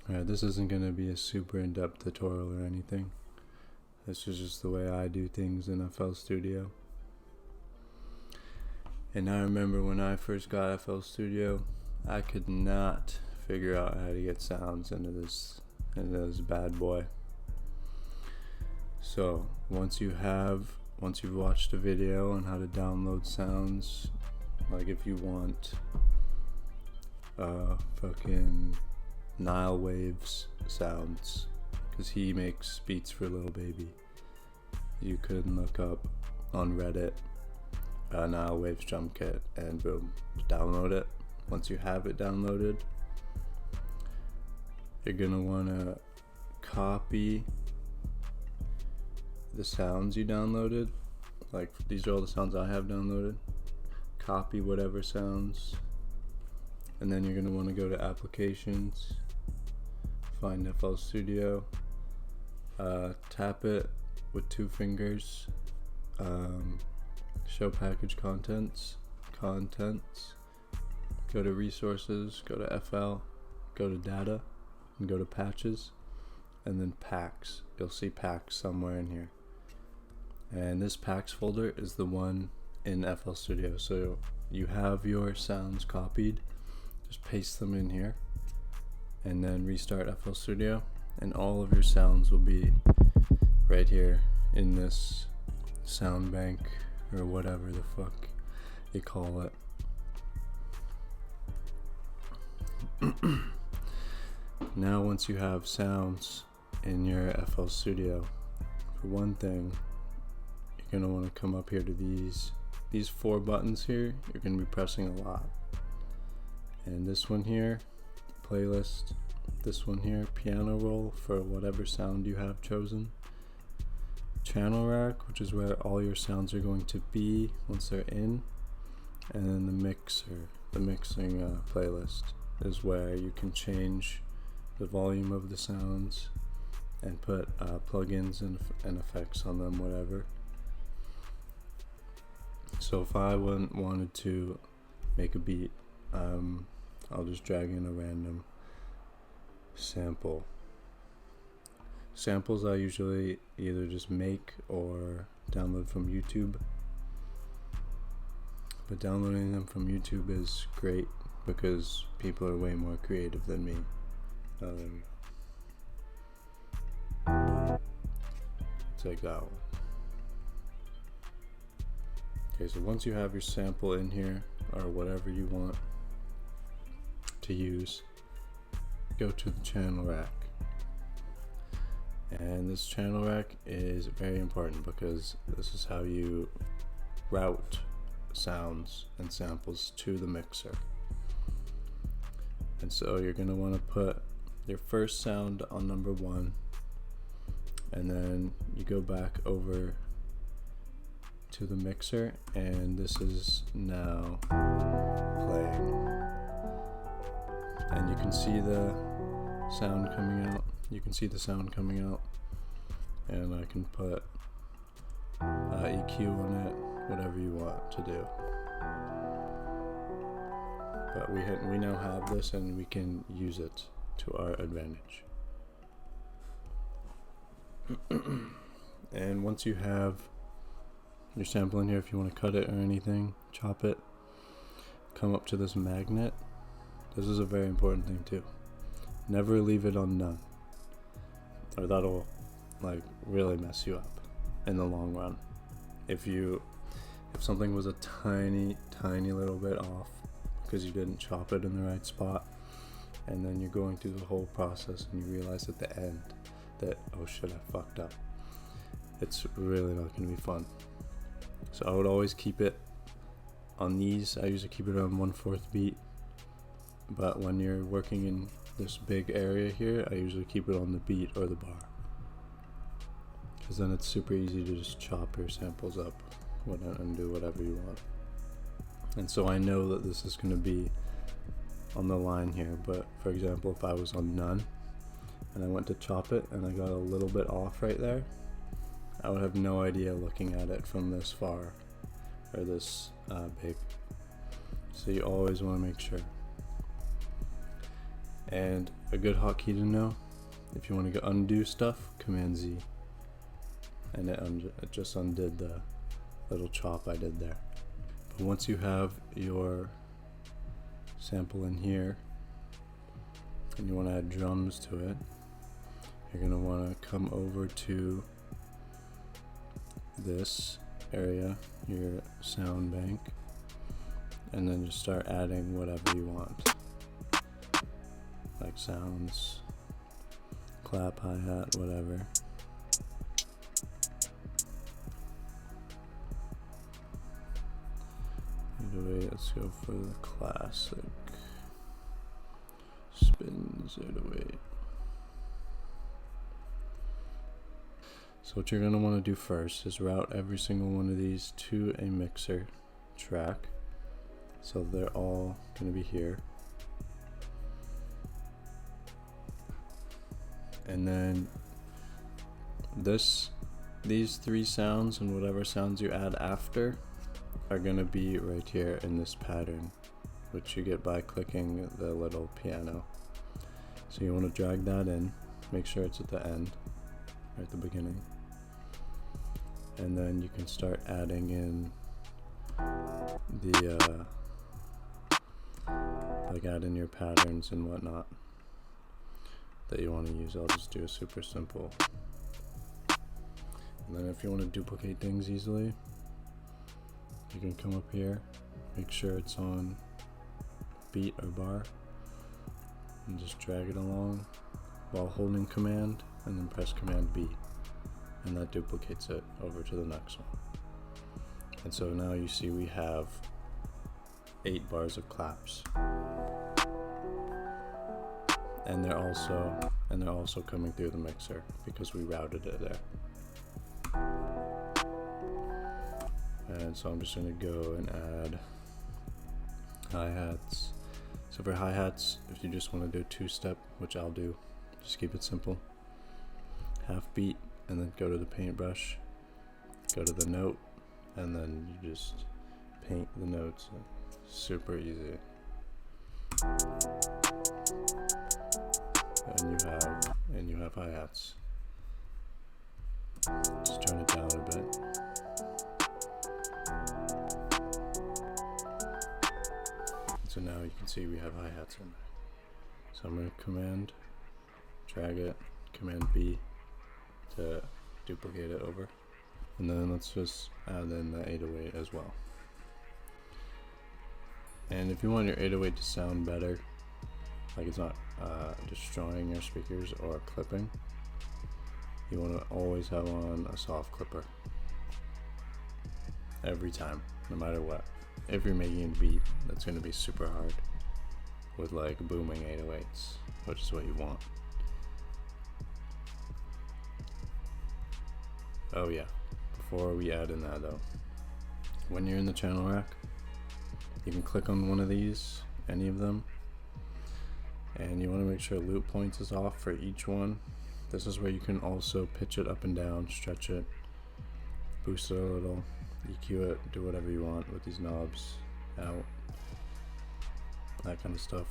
Alright, this isn't going to be a super in-depth tutorial or anything. This is just the way I do things in FLStudio. And I remember when I first got FLStudio, I could not figure out how to get sounds into this bad boy. So once you've watched a video on how to download sounds, like if you want fucking Nile Waves sounds, because he makes beats for Lil Baby, you could look up on Reddit Nile Waves drum kit and boom, download it. Once you have it downloaded, you're gonna want to copy the sounds you downloaded. Like, these are all the sounds I have downloaded. Copy whatever sounds, and then you're gonna want to go to applications, find FLStudio, tap it with 2 fingers, show package contents, go to resources, go to FL, go to data, and go to patches, and then packs. You'll see packs somewhere in here, and this packs folder is the one in FLStudio. So you have your sounds copied, just paste them in here, and then restart FLStudio, and all of your sounds will be right here in this sound bank, or whatever the fuck you call it. Now once you have sounds in your FLStudio, for one thing, you're going to want to come up here to these 4 buttons here. You're going to be pressing a lot. And this one here, playlist. This one here, piano roll, for whatever sound you have chosen. Channel rack, which is where all your sounds are going to be once they're in. And then the mixer, the mixing playlist, is where you can change the volume of the sounds and put plugins and effects on them, whatever. So if I wanted to make a beat, I'll just drag in a random sample. Samples I usually either just make or download from YouTube, but downloading them from YouTube is great because people are way more creative than me. Take that one. Okay, so once you have your sample in here, or whatever you want to use, go to the channel rack. And this channel rack is very important because this is how you route sounds and samples to the mixer. And so you're going to want to put your first sound on number 1, and then you go back over to the mixer, and this is now playing. And you can see the sound coming out. And I can put EQ on it, whatever you want to do. But we now have this, and we can use it to our advantage. And once you have your sample in here, if you want to cut it or anything, chop it, come up to this magnet. This is a very important thing too. Never leave it on none, or that'll like really mess you up in the long run. If something was a tiny little bit off because you didn't chop it in the right spot, and then you're going through the whole process and you realize at the end that, oh shit, I fucked up, it's really not going to be fun. So I would always keep it on these. I usually keep it on 1/4 beat, but when you're working in this big area here, I usually keep it on the beat or the bar, because then it's super easy to just chop your samples up and do whatever you want. And so I know that this is going to be on the line here, but for example, if I was on none and I went to chop it and I got a little bit off right there, I would have no idea looking at it from this far or this big. So you always want to make sure. And a good hotkey to know, if you want to undo stuff, Command Z. And it just undid the little chop I did there. But once you have your sample in here, and you want to add drums to it, you're going to want to come over to this area, your sound bank, and then just start adding whatever you want, like sounds, clap, hi-hat, whatever. Let's go for the classic spins 808. So what you're going to want to do first is route every single one of these to a mixer track. So they're all going to be here. And then these three sounds and whatever sounds you add after are going to be right here in this pattern, which you get by clicking the little piano. So you want to drag that in, make sure it's at the end, right at the beginning. And then you can start adding in the, like add in your patterns and whatnot that you want to use. I'll just do a super simple. And then if you want to duplicate things easily, you can come up here, make sure it's on beat or bar, and just drag it along while holding command, and then press command B, and that duplicates it over to the next one. And so now you see we have 8 bars of claps, and they're also coming through the mixer because we routed it there. And so I'm just going to go and add hi-hats. So for hi-hats, if you just want to do 2-step, which I'll do, just keep it simple. Half beat, and then go to the paintbrush, go to the note, and then you just paint the notes. Super easy. And you have hi-hats. Just turn it down a bit. So now you can see we have hi-hats in there. So I'm going to command, drag it, command B to duplicate it over. And then let's just add in the 808 as well. And if you want your 808 to sound better, like it's not destroying your speakers or clipping, you want to always have on a soft clipper. Every time, no matter what. If you're making a beat that's going to be super hard with like booming 808s, which is what you want. Oh yeah, before we add in that though, when you're in the channel rack, you can click on one of these, any of them, and you want to make sure loop points is off for each one. This is where you can also pitch it up and down, stretch it, boost it a little, EQ it, do whatever you want with these knobs, out, that kind of stuff.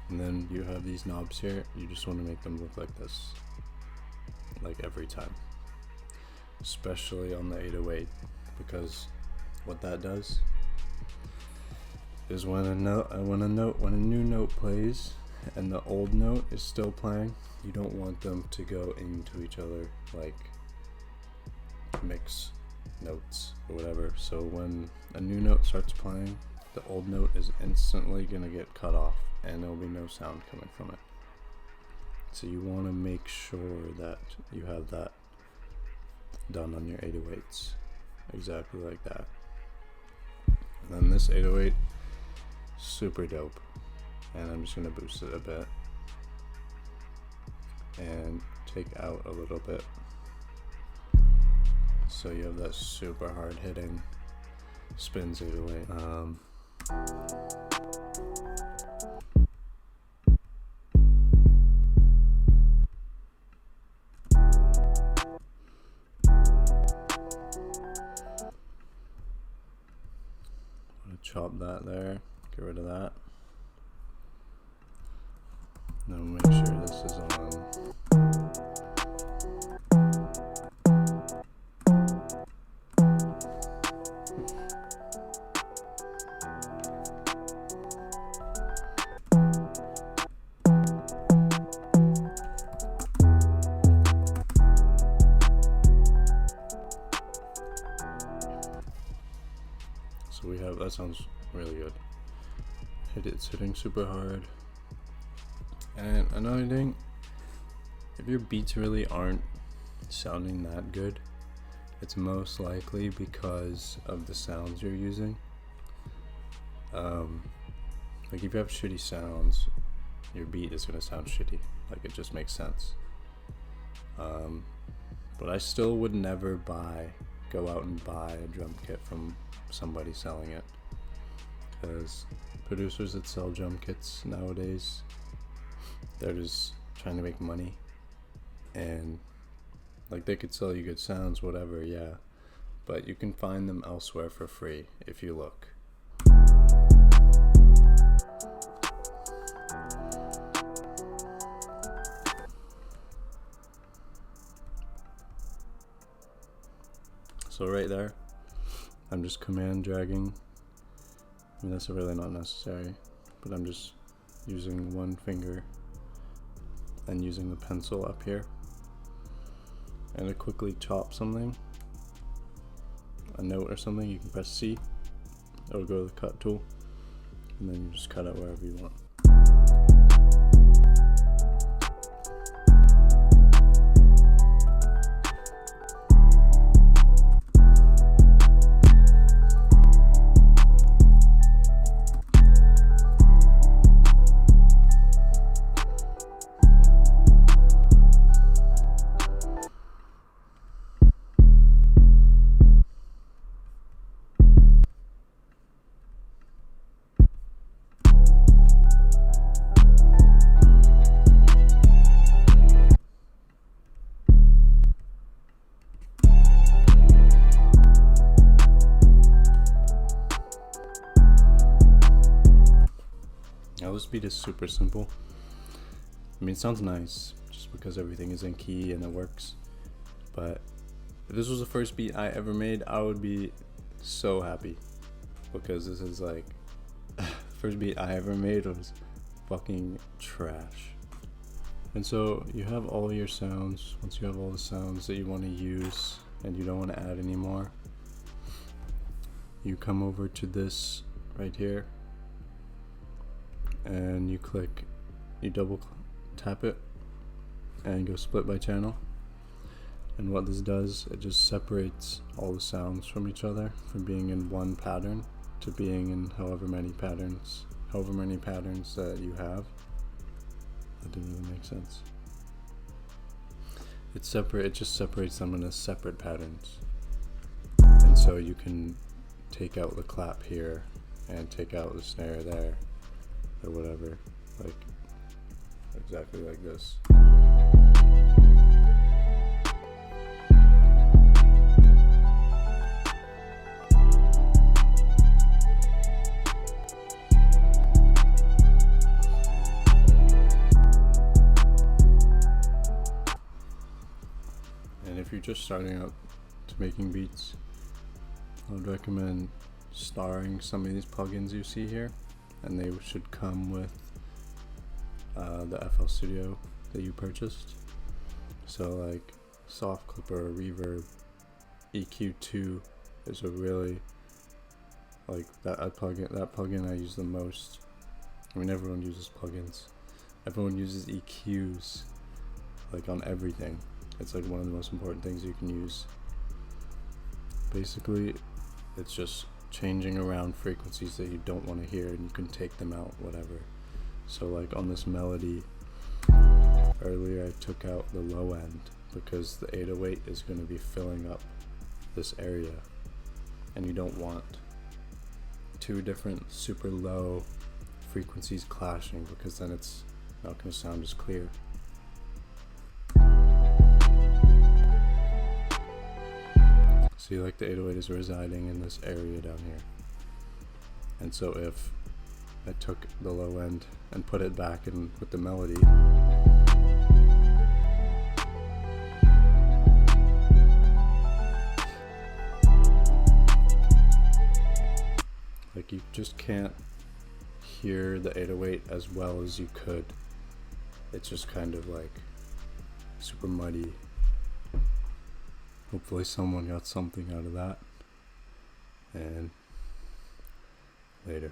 And then you have these knobs here, you just want to make them look like this, like every time. Especially on the 808, because what that does is when a new note plays and the old note is still playing, you don't want them to go into each other, like mix notes or whatever. So when a new note starts playing, the old note is instantly gonna get cut off and there'll be no sound coming from it. So you want to make sure that you have that done on your 808s, exactly like that. And then this 808, super dope, and I'm just gonna boost it a bit and take out a little bit, so you have that super hard hitting spins 808. Chop that there, get rid of that. Now make sure this is on. So we have, that sounds really good. It's hitting super hard. And another thing, if your beats really aren't sounding that good, it's most likely because of the sounds you're using. Like if you have shitty sounds, your beat is gonna sound shitty. Like it just makes sense. But I still would never go out and buy a drum kit from somebody selling it, because producers that sell drum kits nowadays, they're just trying to make money, and like they could sell you good sounds, whatever, yeah, but you can find them elsewhere for free if you look. So right there, I'm just command dragging. I mean, that's really not necessary, but I'm just using one finger and using the pencil up here. And to quickly chop something, a note or something, you can press C. It'll go to the cut tool, and then you just cut it wherever you want. Now this beat is super simple. I mean, it sounds nice just because everything is in key and it works, but if this was the first beat I ever made, I would be so happy, because this is like first beat I ever made was fucking trash. And so you have all your sounds. Once you have all the sounds that you want to use and you don't want to add anymore, you come over to this right here and you double tap it and go split by channel. And what this does, it just separates all the sounds from each other, from being in one pattern to being in however many patterns that you have. That didn't really make sense. It just separates them into separate patterns. And so you can take out the clap here and take out the snare there, or whatever, like exactly like this. And if you're just starting out to making beats, I would recommend starring some of these plugins you see here, and they should come with the FLStudio that you purchased. So like Soft Clipper, Reverb, EQ2 is a really, like that plugin I use the most. I mean, everyone uses plugins. Everyone uses EQs like on everything. It's like one of the most important things you can use. Basically, it's just changing around frequencies that you don't want to hear, and you can take them out, whatever. So like on this melody earlier, I took out the low end because the 808 is going to be filling up this area, and you don't want two different super low frequencies clashing, because then it's not going to sound as clear. See, like the 808 is residing in this area down here, and so if I took the low end and put it back in with the melody. Like, you just can't hear the 808 as well as you could. It's just kind of like super muddy. Hopefully someone got something out of that. And later.